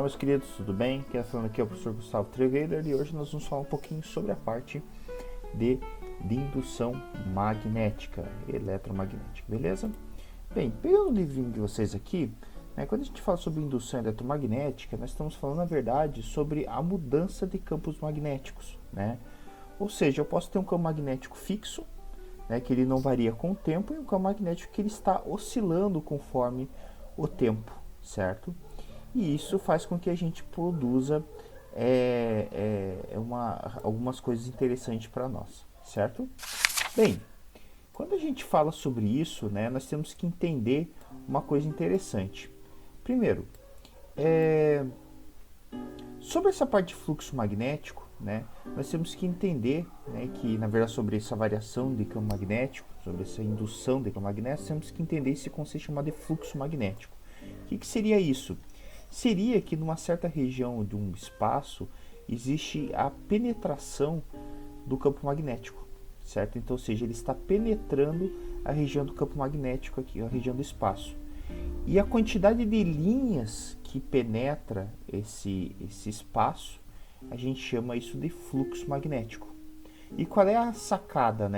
meus queridos, tudo bem? Quem está falando aqui é o professor Gustavo Treveler e hoje nós vamos falar um pouquinho sobre a parte de indução magnética, eletromagnética, beleza? Bem, pegando o livrinho de vocês aqui, quando a gente fala sobre indução eletromagnética, nós estamos falando, na verdade, sobre a mudança de campos magnéticos, né? Ou seja, eu posso ter um campo magnético fixo, que ele não varia com o tempo, e um campo magnético que ele está oscilando conforme o tempo, certo? E isso faz com que a gente produza algumas coisas interessantes para nós, certo? Bem, quando a gente fala sobre isso, nós temos que entender uma coisa interessante. Primeiro, sobre essa parte de fluxo magnético, nós temos que entender que, na verdade, sobre essa variação de campo magnético, sobre essa indução de campo magnético, temos que entender esse conceito chamado de fluxo magnético. O que seria isso? Seria que numa certa região de um espaço existe a penetração do campo magnético, certo? Então, ou seja, ele está penetrando a região do campo magnético aqui, a região do espaço. E a quantidade de linhas que penetra esse espaço, a gente chama isso de fluxo magnético. E qual é a sacada,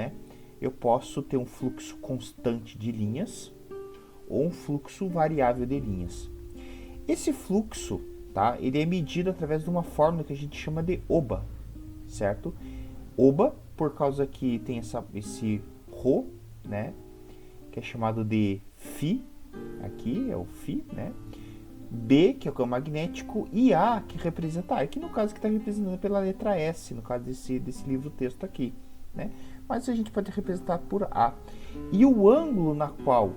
Eu posso ter um fluxo constante de linhas ou um fluxo variável de linhas. Esse fluxo, ele é medido através de uma fórmula que a gente chama de OBA, certo? OBA, por causa que tem esse ρ, que é chamado de φ, aqui é o φ, B, que é o campo magnético, e A, que representa A, que no caso que está representado pela letra S, no caso desse livro-texto aqui, Mas a gente pode representar por A. E o ângulo na qual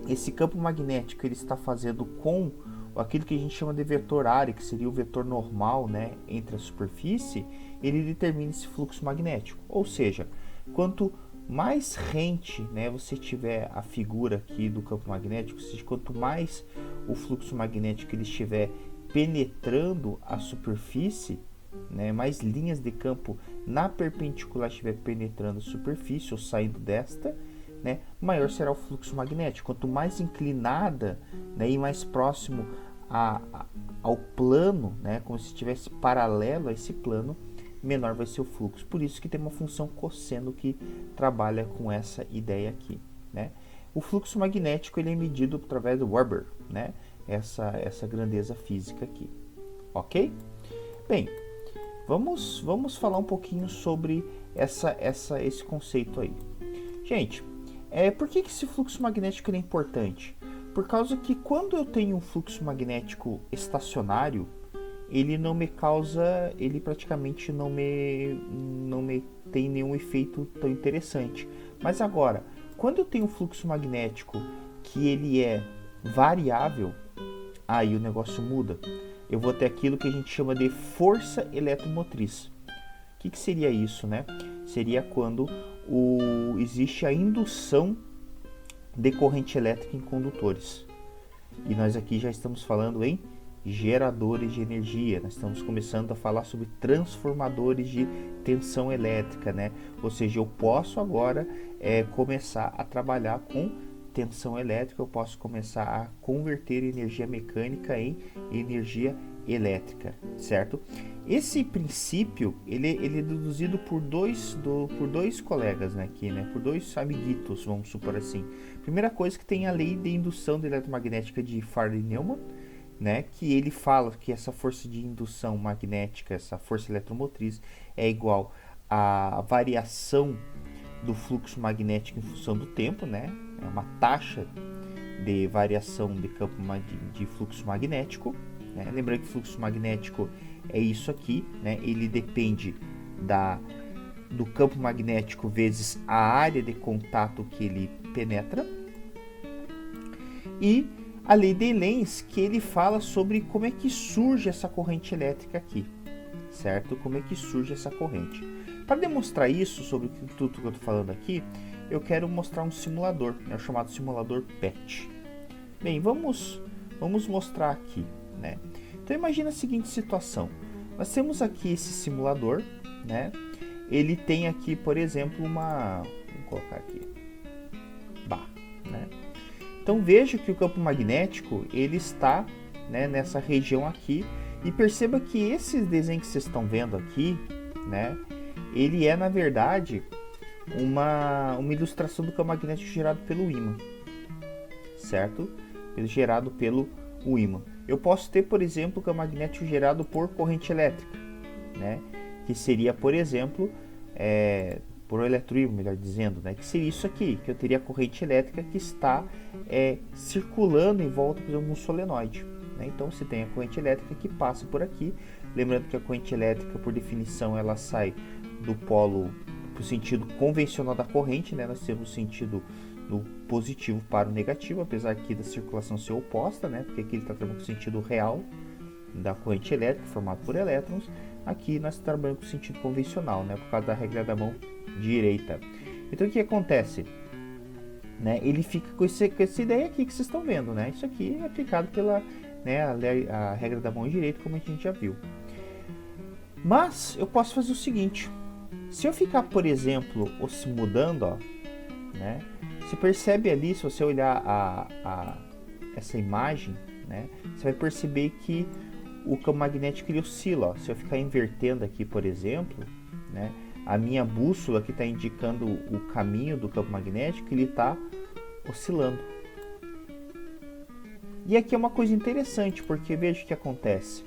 esse campo magnético ele está fazendo com aquilo que a gente chama de vetor área, que seria o vetor normal, entre a superfície, ele determina esse fluxo magnético. Ou seja, quanto mais rente, você tiver a figura aqui do campo magnético, ou seja, quanto mais o fluxo magnético ele estiver penetrando a superfície, mais linhas de campo na perpendicular estiver penetrando a superfície ou saindo desta, maior será o fluxo magnético. Quanto mais inclinada e mais próximo ao plano, como se estivesse paralelo a esse plano, menor vai ser o fluxo. Por isso que tem uma função cosseno que trabalha com essa ideia aqui. O fluxo magnético ele é medido através do Weber, essa grandeza física aqui. Ok? Bem, vamos falar um pouquinho sobre esse conceito aí. Gente, por que esse fluxo magnético é importante? Por causa que quando eu tenho um fluxo magnético estacionário, ele praticamente não me tem nenhum efeito tão interessante. Mas agora, quando eu tenho um fluxo magnético que ele é variável, aí o negócio muda. Eu vou ter aquilo que a gente chama de força eletromotriz. O que seria isso, Seria quando existe a indução de corrente elétrica em condutores. E nós aqui já estamos falando em geradores de energia. Nós estamos começando a falar sobre transformadores de tensão elétrica, Ou seja, eu posso agora começar a trabalhar com tensão elétrica, eu posso começar a converter energia mecânica em energia elétrica, certo? Esse princípio ele é deduzido por dois colegas aqui, por dois amiguitos, vamos supor assim. Primeira coisa que tem a lei de indução de eletromagnética de Faraday-Newman, que ele fala que essa força de indução magnética, essa força eletromotriz é igual à variação do fluxo magnético em função do tempo, é uma taxa de variação de campo de fluxo magnético. Lembrando que o fluxo magnético é isso aqui, ele depende do campo magnético vezes a área de contato que ele penetra. E a lei de Lenz, que ele fala sobre como é que surge essa corrente elétrica aqui, certo? Como é que surge essa corrente. Para demonstrar isso, sobre tudo que eu estou falando aqui, eu quero mostrar um simulador, o chamado simulador PET. Bem, vamos mostrar aqui, Então imagina a seguinte situação. Nós temos aqui esse simulador, Ele tem aqui, por exemplo, vamos colocar aqui, Então veja que o campo magnético ele está né, nessa região aqui. E perceba que esse desenho que vocês estão vendo aqui, né, ele é na verdade uma ilustração do campo magnético gerado pelo ímã, certo? Gerado pelo ímã. Eu posso ter, por exemplo, o campo magnético gerado por corrente elétrica, né, que seria, por exemplo, por eletroímã, melhor dizendo, né, que seria isso aqui, que eu teria a corrente elétrica que está circulando em volta, por exemplo, um solenoide. Né? Então você tem a corrente elétrica que passa por aqui. Lembrando que a corrente elétrica, por definição, ela sai do polo para o sentido convencional da corrente, né? Nós temos o sentido do positivo para o negativo, apesar aqui da circulação ser oposta, né? Porque aqui ele está trabalhando com o sentido real da corrente elétrica, formado por elétrons. Aqui nós trabalhamos com o sentido convencional, né? Por causa da regra da mão direita. Então o que acontece? Né? Ele fica com essa ideia aqui que vocês estão vendo, né? Isso aqui é aplicado pela a regra da mão direita, como a gente já viu. Mas eu posso fazer o seguinte: se eu ficar, por exemplo, se mudando, ó, né? Você percebe ali, se você olhar essa imagem, né? Você vai perceber que o campo magnético ele oscila. Ó. Se eu ficar invertendo aqui, por exemplo, né? A minha bússola que está indicando o caminho do campo magnético, ele está oscilando. E aqui é uma coisa interessante, porque veja o que acontece.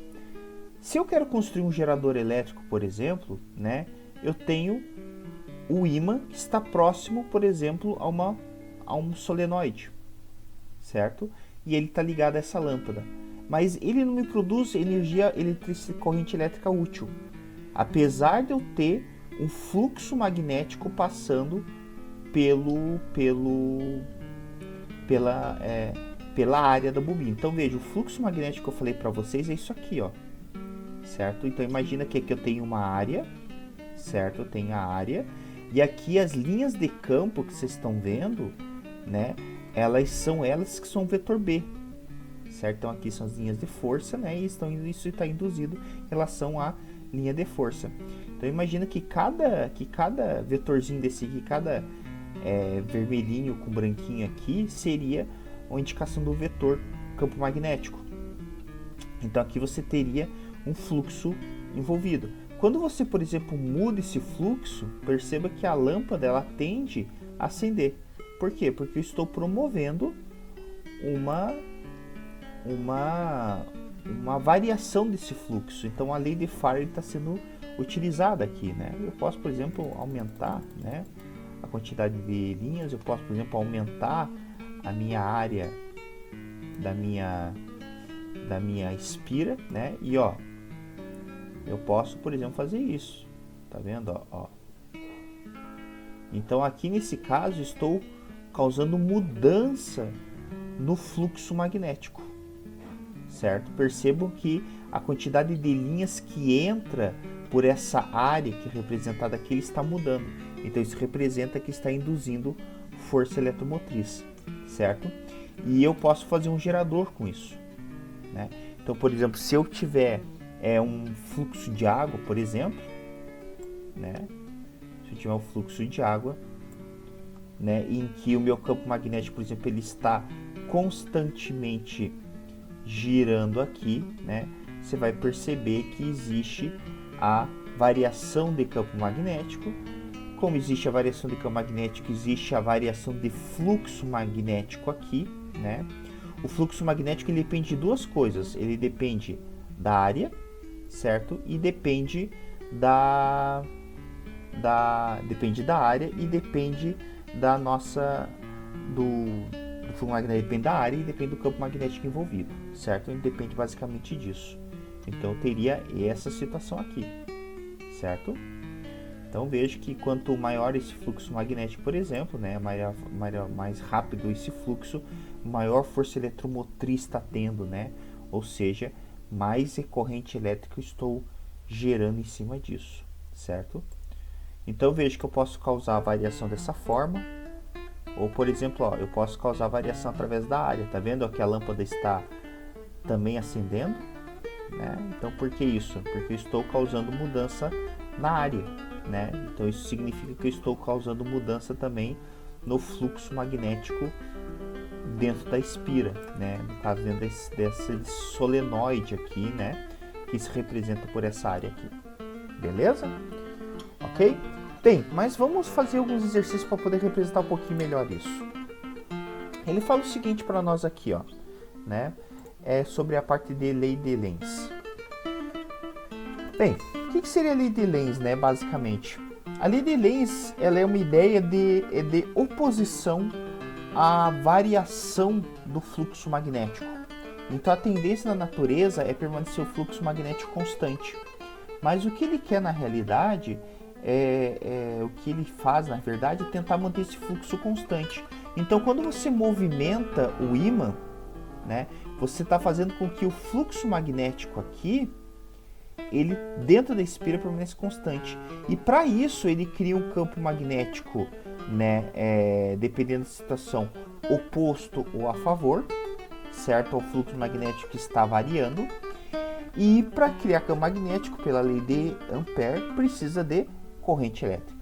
Se eu quero construir um gerador elétrico, por exemplo, né, eu tenho o ímã que está próximo, por exemplo, a um solenoide, certo? E ele está ligado a essa lâmpada. Mas ele não me produz corrente elétrica útil, apesar de eu ter um fluxo magnético passando pela área da bobina. Então veja, o fluxo magnético que eu falei para vocês é isso aqui, ó, certo? Então imagina que aqui eu tenho uma área, certo? Eu tenho a área e aqui as linhas de campo que vocês estão vendo, né? Elas que são vetor B, certo? Então aqui são as linhas de força, né? E isso está induzido em relação à linha de força. Então imagina que cada vetorzinho desse aqui, cada vermelhinho com branquinho aqui seria uma indicação do vetor campo magnético. Então aqui você teria um fluxo envolvido. Quando você, por exemplo, muda esse fluxo, perceba que a lâmpada ela tende a acender. Por quê? Porque eu estou promovendo uma variação desse fluxo. Então a lei de Faraday está sendo utilizada aqui, né? Eu posso, por exemplo, aumentar, né, a quantidade de linhas. Eu posso, por exemplo, aumentar a minha área da minha espira, né? E ó, eu posso, por exemplo, fazer isso. Tá vendo? Ó. Então aqui nesse caso estou causando mudança no fluxo magnético, certo? Percebam que a quantidade de linhas que entra por essa área que é representada aqui está mudando. Então isso representa que está induzindo força eletromotriz, certo? E eu posso fazer um gerador com isso, né? Então, por exemplo, se eu tiver um fluxo de água, por exemplo, né? Se eu tiver um fluxo de água, né, em que o meu campo magnético, por exemplo, ele está constantemente girando aqui, né? Você vai perceber que existe a variação de campo magnético. Como existe a variação de campo magnético, existe a variação de fluxo magnético aqui, né? O fluxo magnético ele depende de duas coisas. Ele depende da área, certo? E depende depende da área e depende da nossa do fluxo magnético, depende da área e depende do campo magnético envolvido, certo? Ele depende basicamente disso. Então eu teria essa situação aqui, certo? Então veja que quanto maior esse fluxo magnético, por exemplo, né, mais rápido esse fluxo, maior força eletromotriz está tendo, né? Ou seja, mais corrente elétrica eu estou gerando em cima disso, certo? Então veja que eu posso causar a variação dessa forma, ou por exemplo, ó, eu posso causar a variação através da área. Tá vendo ó, que a lâmpada está também acendendo, né? Então por que isso? Porque eu estou causando mudança na área, né? Então isso significa que eu estou causando mudança também no fluxo magnético dentro da espira, né? No caso, dentro desse solenoide aqui, né? Que se representa por essa área aqui. Beleza? Ok? Bem, mas vamos fazer alguns exercícios para poder representar um pouquinho melhor isso. Ele fala o seguinte para nós aqui, ó, né? É sobre a parte de lei de Lenz. Bem, o que seria a lei de Lenz, né? Basicamente, a lei de Lenz, ela é uma ideia de oposição à variação do fluxo magnético. Então a tendência na natureza é permanecer o fluxo magnético constante. Mas o que ele quer na realidade o que ele faz na verdade é tentar manter esse fluxo constante. Então quando você movimenta o ímã, né, você está fazendo com que o fluxo magnético aqui, ele dentro da espira permanece constante. E para isso ele cria um campo magnético, né, dependendo da situação, oposto ou a favor, certo, ao fluxo magnético que está variando. E para criar campo magnético, pela lei de Ampère, precisa de corrente elétrica.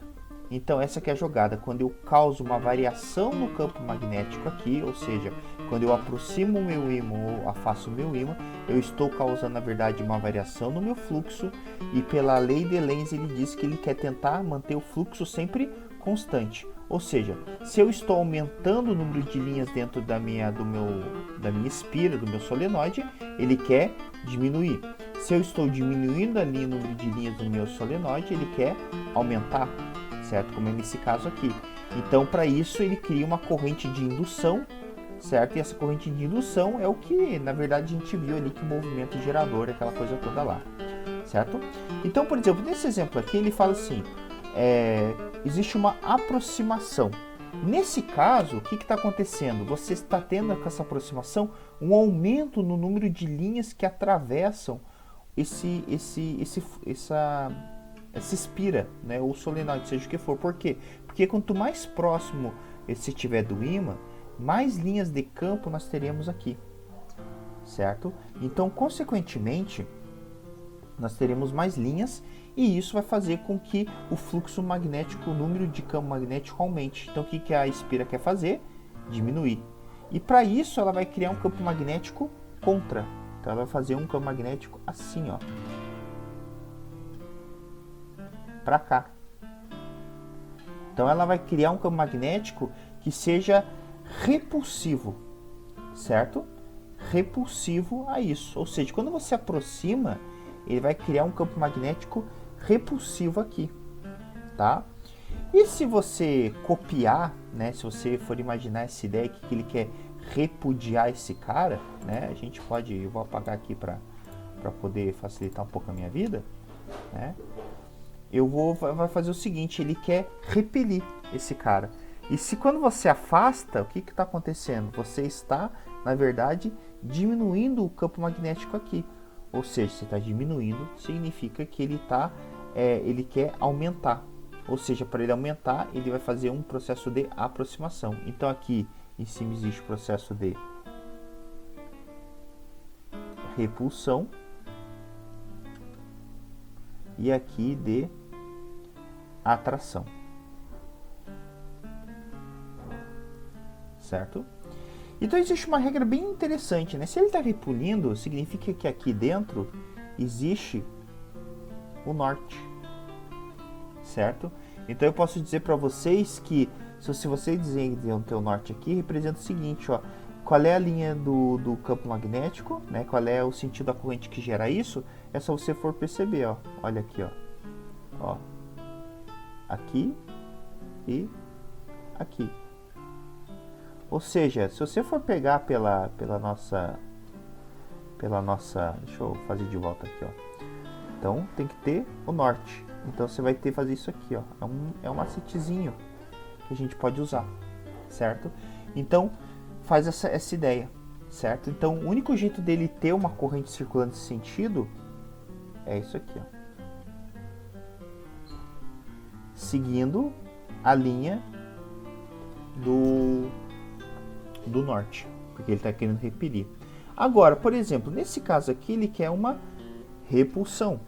Então essa que é a jogada, quando eu causo uma variação no campo magnético aqui, ou seja, quando eu aproximo o meu ímã ou afasto o meu ímã, eu estou causando na verdade uma variação no meu fluxo, e pela lei de Lenz ele diz que ele quer tentar manter o fluxo sempre constante. Ou seja, se eu estou aumentando o número de linhas dentro da minha espira, do meu solenoide, ele quer diminuir. Se eu estou diminuindo ali o número de linhas do meu solenoide, ele quer aumentar, certo? Como é nesse caso aqui. Então, para isso, ele cria uma corrente de indução, certo? E essa corrente de indução é o que, na verdade, a gente viu ali que o movimento gerador, aquela coisa toda lá, certo? Então, por exemplo, nesse exemplo aqui, ele fala assim, existe uma aproximação. Nesse caso, o que está acontecendo? Você está tendo com essa aproximação um aumento no número de linhas que atravessam essa espira, né, ou solenoide, seja o que for. Por quê? Porque quanto mais próximo você estiver do ímã, mais linhas de campo nós teremos aqui, certo? Então, consequentemente, nós teremos mais linhas, e isso vai fazer com que o fluxo magnético, o número de campo magnético aumente. Então, o que a espira quer fazer? Diminuir. E para isso, ela vai criar um campo magnético contra. Então, ela vai fazer um campo magnético assim, ó, para cá. Então, ela vai criar um campo magnético que seja repulsivo, certo? Repulsivo a isso. Ou seja, quando você aproxima, ele vai criar um campo magnético repulsivo aqui, tá? E se você copiar, né, se você for imaginar essa ideia que ele quer repudiar esse cara, né, a gente pode, eu vou apagar aqui para poder facilitar um pouco a minha vida, né? Vai fazer o seguinte, ele quer repelir esse cara. E se quando você afasta, o que está acontecendo? Você está, na verdade, diminuindo o campo magnético aqui. Ou seja, você está diminuindo, significa que ele quer aumentar. Ou seja, para ele aumentar, ele vai fazer um processo de aproximação. Então aqui em cima existe o processo de repulsão. E aqui de atração. Certo? Então existe uma regra bem interessante, né? Se ele está repulindo, significa que aqui dentro existe o norte, certo? Então eu posso dizer para vocês que se você dizer o teu norte aqui, representa o seguinte, ó, qual é a linha do campo magnético, né? Qual é o sentido da corrente que gera isso? É só você for perceber, ó, olha aqui, ó, aqui e aqui. Ou seja, se você for pegar pela nossa, deixa eu fazer de volta aqui, ó. Então tem que ter o norte. Então você vai ter que fazer isso aqui, ó. É um macetezinho que a gente pode usar, certo? Então faz essa ideia, certo? Então o único jeito dele ter uma corrente circulando nesse sentido é isso aqui, ó. Seguindo a linha do norte, porque ele está querendo repelir. Agora, por exemplo, nesse caso aqui, ele quer uma repulsão,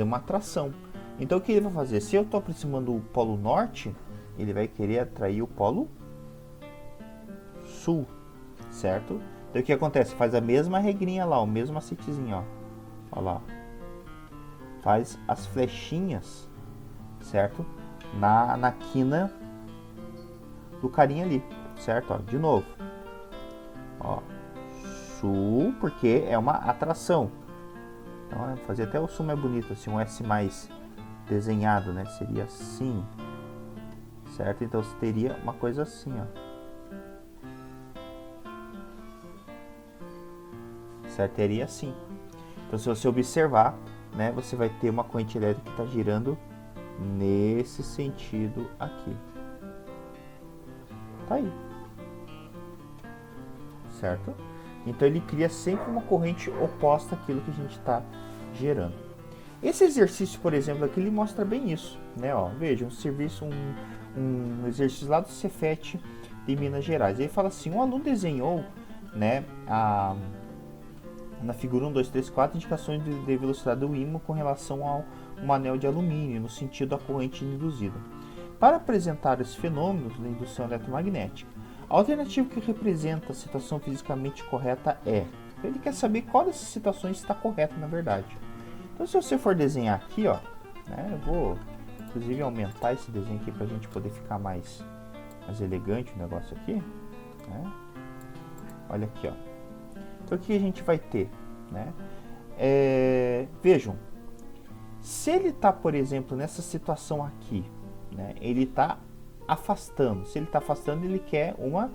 uma atração. Então, o que ele vai fazer? Se eu estou aproximando o polo norte, ele vai querer atrair o polo sul, certo? Então o que acontece? Faz a mesma regrinha lá, o mesmo macetezinho, ó. Olha lá. Faz as flechinhas, certo? Na quina do carinha ali, certo? Ó, de novo. Ó, sul, porque é uma atração. Então, fazer até o sul mais bonito, assim, um S mais desenhado, né? Seria assim, certo? Então, você teria uma coisa assim, ó. Certo? Teria assim. Então, se você observar, né, você vai ter uma corrente elétrica que está girando nesse sentido aqui. Tá aí. Certo? Então ele cria sempre uma corrente oposta àquilo que a gente está gerando. Esse exercício, por exemplo, aqui ele mostra bem isso, né? Ó, veja, um exercício lá do Cefet de Minas Gerais. Ele fala assim: um aluno desenhou, né, na figura 1, 2, 3, 4 indicações de velocidade do ímã com relação a um anel de alumínio no sentido da corrente induzida. Para apresentar os fenômenos da indução eletromagnética, a alternativa que representa a situação fisicamente correta é... Ele quer saber qual dessas situações está correta na verdade. Então, se você for desenhar aqui, ó, né, eu vou inclusive aumentar esse desenho aqui para a gente poder ficar mais elegante o negócio aqui, né? Olha aqui, ó. Então, o que a gente vai ter, né? Vejam, se ele está, por exemplo, nessa situação aqui, né, ele está afastando. Se ele está afastando, ele quer uma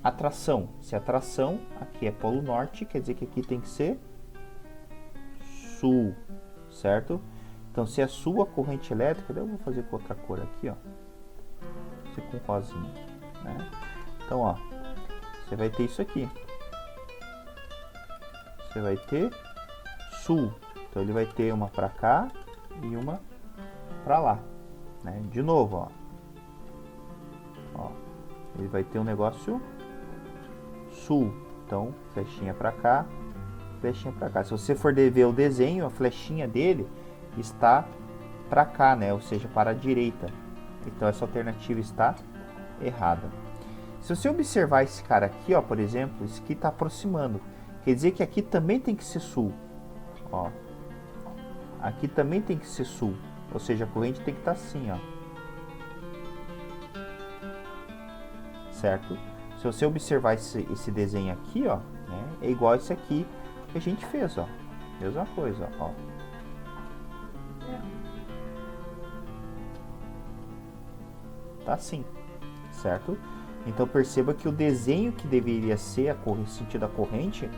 atração. Se a atração aqui é polo norte, quer dizer que aqui tem que ser sul, certo? Então, se é sul a corrente elétrica, eu vou fazer com outra cor aqui, ó. Vou fazer com rosinha, né? Então, ó, você vai ter isso aqui. Você vai ter sul. Então, ele vai ter uma para cá e uma para lá, né? De novo, ó. Ó, ele vai ter um negócio sul. Então, flechinha para cá, flechinha para cá. Se você for ver o desenho, a flechinha dele está para cá, né? Ou seja, para a direita. Então, essa alternativa está errada. Se você observar esse cara aqui, ó, por exemplo, esse aqui está aproximando. Quer dizer que aqui também tem que ser sul. Ó, aqui também tem que ser sul. Ou seja, a corrente tem que estar assim, ó. Certo? Se você observar esse desenho aqui, ó, né, é igual esse aqui que a gente fez, ó. Mesma coisa, ó. Tá assim, certo? Então perceba que o desenho que deveria ser o sentido da corrente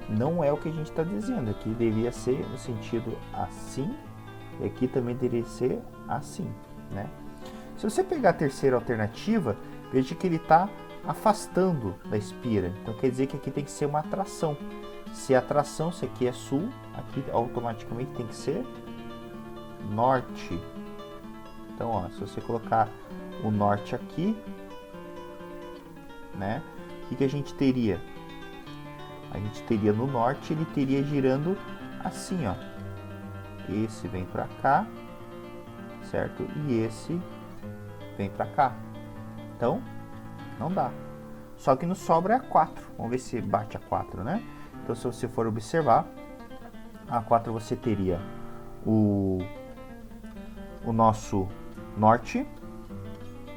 não é o que a gente está dizendo. Aqui deveria ser no sentido assim e aqui também deveria ser assim, né? Se você pegar a terceira alternativa, veja que ele está afastando da espira. Então quer dizer que aqui tem que ser uma atração. Se a atração, se aqui é sul, aqui automaticamente tem que ser norte. Então, ó, se você colocar o norte aqui, né? O que a gente teria? A gente teria no norte, ele teria girando assim, ó. Esse vem para cá, certo? E esse vem para cá. Então, não dá. Só que nos sobra a 4. Vamos ver se bate a 4, né? Então, se você for observar, a 4 você teria o nosso norte,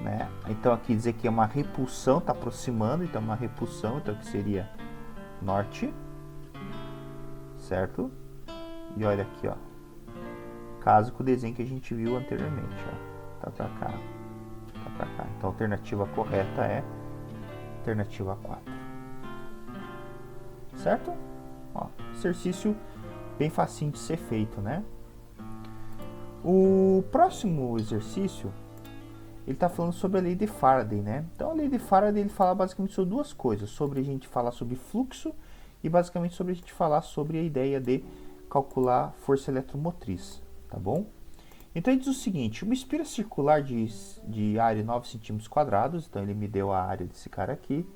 né? Então, aqui dizer que é uma repulsão, está aproximando, então uma repulsão, então que seria norte, certo? E olha aqui, ó. Caso com o desenho que a gente viu anteriormente, ó. Tá pra cá. Tá pra cá. Então, a alternativa correta é alternativa 4. Certo? Ó, exercício bem facinho de ser feito, né? O próximo exercício, ele está falando sobre a lei de Faraday, né? Então, a lei de Faraday, ele fala basicamente sobre duas coisas. Sobre a gente falar sobre fluxo e basicamente sobre a gente falar sobre a ideia de calcular força eletromotriz, tá bom? Então, ele diz o seguinte: uma espira circular de área 9 cm², então ele me deu a área desse cara aqui,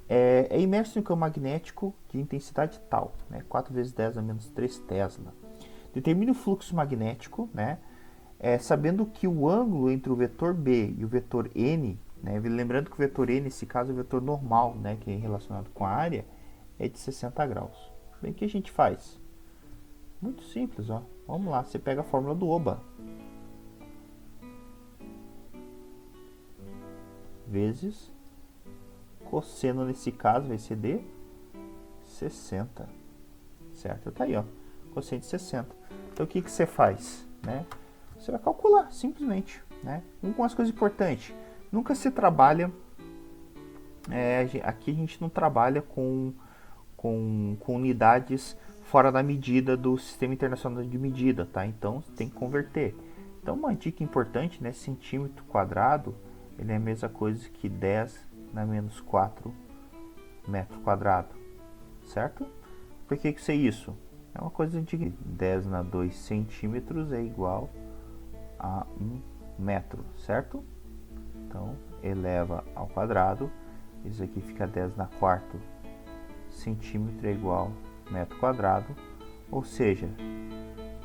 é imerso em um campo magnético de intensidade tal, né? 4 vezes 10 a menos 3 Tesla. Determine o fluxo magnético, né? Sabendo que o ângulo entre o vetor B e o vetor N né? Lembrando que o vetor E, nesse caso, é o vetor normal, né? Que é relacionado com a área, é de 60 graus. Bem, o que a gente faz? Muito simples, ó. Vamos lá, você pega a fórmula do oba. Vezes cosseno, nesse caso, vai ser de 60. Certo? Tá aí, ó. Cosseno de 60. Então, o que você faz? Né? Você vai calcular, simplesmente. Né? Algumas coisas importantes. Nunca se trabalha... aqui a gente não trabalha com unidades fora da medida do Sistema Internacional de Medida, tá? Então, tem que converter. Então, uma dica importante, né? Centímetro quadrado, ele é a mesma coisa que 10 na menos 4 metro quadrado, certo? Por que isso é isso? É uma coisa de 10 na 2 centímetros é igual a 1 metro, certo? Então, eleva ao quadrado, isso aqui fica 10 na quarto centímetro é igual a metro quadrado, ou seja,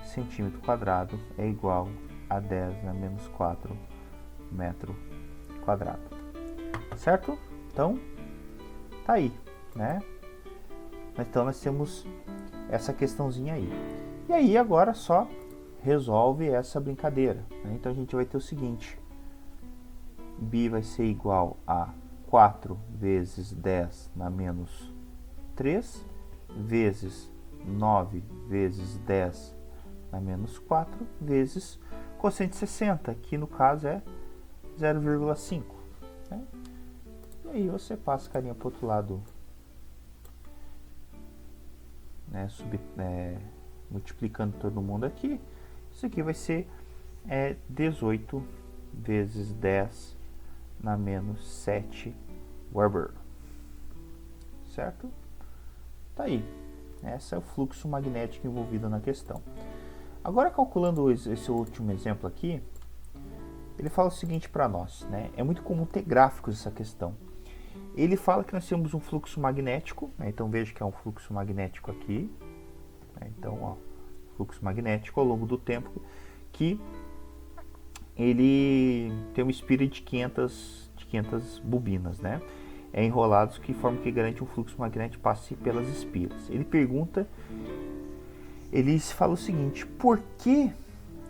centímetro quadrado é igual a 10 na menos 4 metro quadrado, certo? Então, tá aí, né? Então, nós temos essa questãozinha aí. E aí, agora só resolve essa brincadeira, né? Então, a gente vai ter o seguinte. Bi vai ser igual a 4 vezes 10 na menos 3, vezes 9 vezes 10 na menos 4, vezes cosseno de 60, que no caso é 0,5. Né? E aí você passa a carinha para o outro lado, né, multiplicando todo mundo aqui. Isso aqui vai ser 18 vezes 10 na menos 7 Weber. Certo? Tá aí. Esse é o fluxo magnético envolvido na questão. Agora, calculando esse último exemplo aqui, ele fala o seguinte para nós, né? É muito comum ter gráficos essa questão. Ele fala que nós temos um fluxo magnético, né? Então veja que é um fluxo magnético aqui. Né? Então, ó, fluxo magnético ao longo do tempo, que ele tem uma espira de 500 bobinas, né? Enrolados, que forma que garante um fluxo magnético passe pelas espiras. Ele fala o seguinte: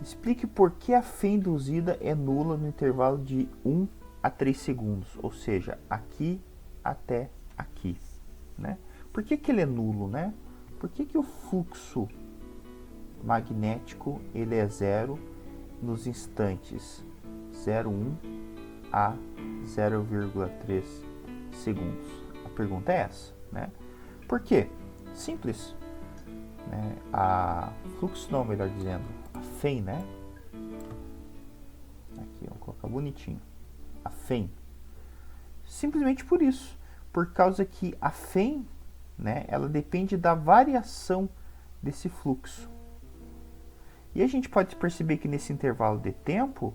explique por que a fé induzida é nula no intervalo de 1 a 3 segundos, ou seja, aqui até aqui, né? Por que ele é nulo, né? Por que o fluxo magnético ele é zero nos instantes 0,1 a 0,3 segundos? A pergunta é essa, né? Por quê? Simples, né? Melhor dizendo, a FEM, né? Aqui, vou colocar bonitinho. A FEM. Simplesmente por isso. Por causa que a FEM, né, ela depende da variação desse fluxo. E a gente pode perceber que nesse intervalo de tempo,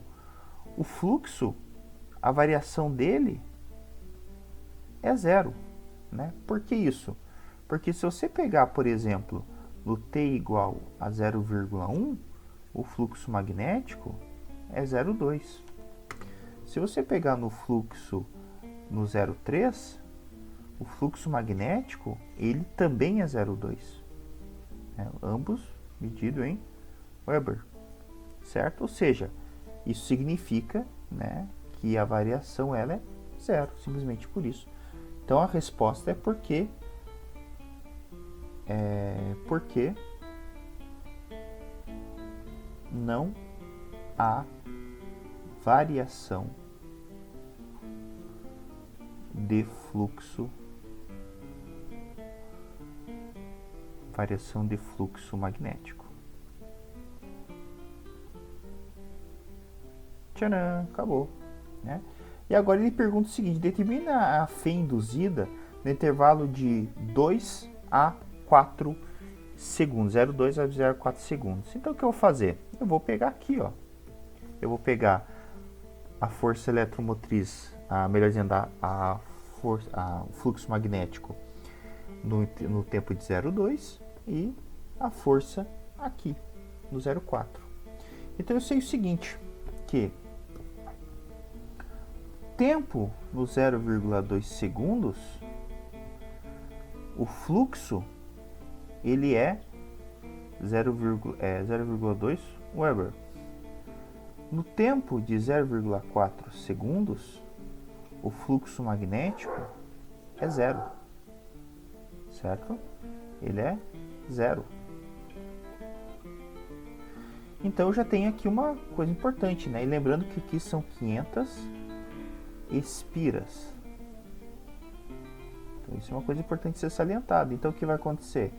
o fluxo, a variação dele é zero, né? Por que isso? Porque se você pegar, por exemplo, no t igual a 0,1, o fluxo magnético é 0,2. Se você pegar no fluxo no 0,3, o fluxo magnético ele também é 0,2. Ambos medido em Weber, certo? Ou seja, isso significa, né, que a variação ela é zero, simplesmente por isso. Então a resposta é porque não há variação de fluxo magnético. Tcharam, acabou, né? E agora ele pergunta o seguinte: determina a fé induzida no intervalo de 2 a 4 segundos, 0,2 a 0,4 segundos. Então o que eu vou fazer? Eu vou pegar aqui, ó. Eu vou pegar a força eletromotriz, melhor dizendo, o fluxo magnético no tempo de 0,2 e a força aqui no 0,4. Então eu sei o seguinte, que tempo, no 0,2 segundos, o fluxo ele é 0,2 Weber. No tempo de 0,4 segundos, o fluxo magnético é zero, certo? Ele é zero. Então eu já tenho aqui uma coisa importante, né? E lembrando que aqui são 500 espiras. Então isso é uma coisa importante ser salientada. Então o que vai acontecer?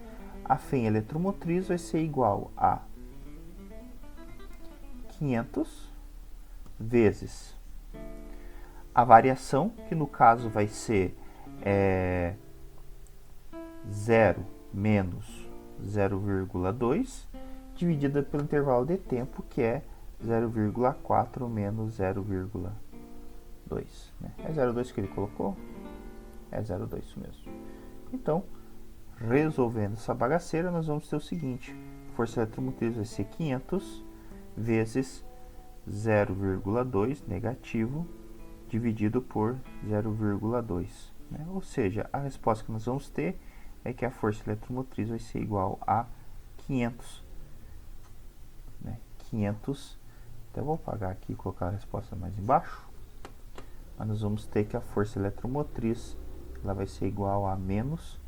A fêmea eletromotriz vai ser igual a 500 vezes a variação, que no caso vai ser 0 menos 0,2, dividida pelo intervalo de tempo, que é 0,4 menos 0,2. Né? É 0,2 que ele colocou? É 0,2 isso mesmo. Então, resolvendo essa bagaceira, nós vamos ter o seguinte: força eletromotriz vai ser 500 vezes 0,2 negativo dividido por 0,2. Né? Ou seja, a resposta que nós vamos ter é que a força eletromotriz vai ser igual a 500. Né? 500. Então eu vou apagar aqui e colocar a resposta mais embaixo. Mas nós vamos ter que a força eletromotriz ela vai ser igual a menos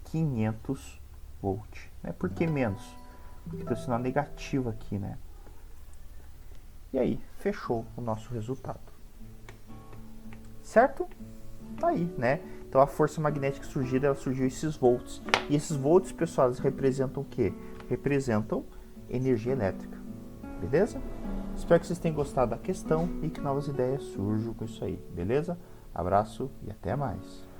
500 volt. Né? Por que menos? Porque tem o sinal negativo aqui, né? E aí, fechou o nosso resultado. Certo? Tá aí, né? Então a força magnética surgida, ela surgiu esses volts. E esses volts, pessoal, eles representam o quê? Representam energia elétrica. Beleza? Espero que vocês tenham gostado da questão e que novas ideias surjam com isso aí. Beleza? Abraço e até mais.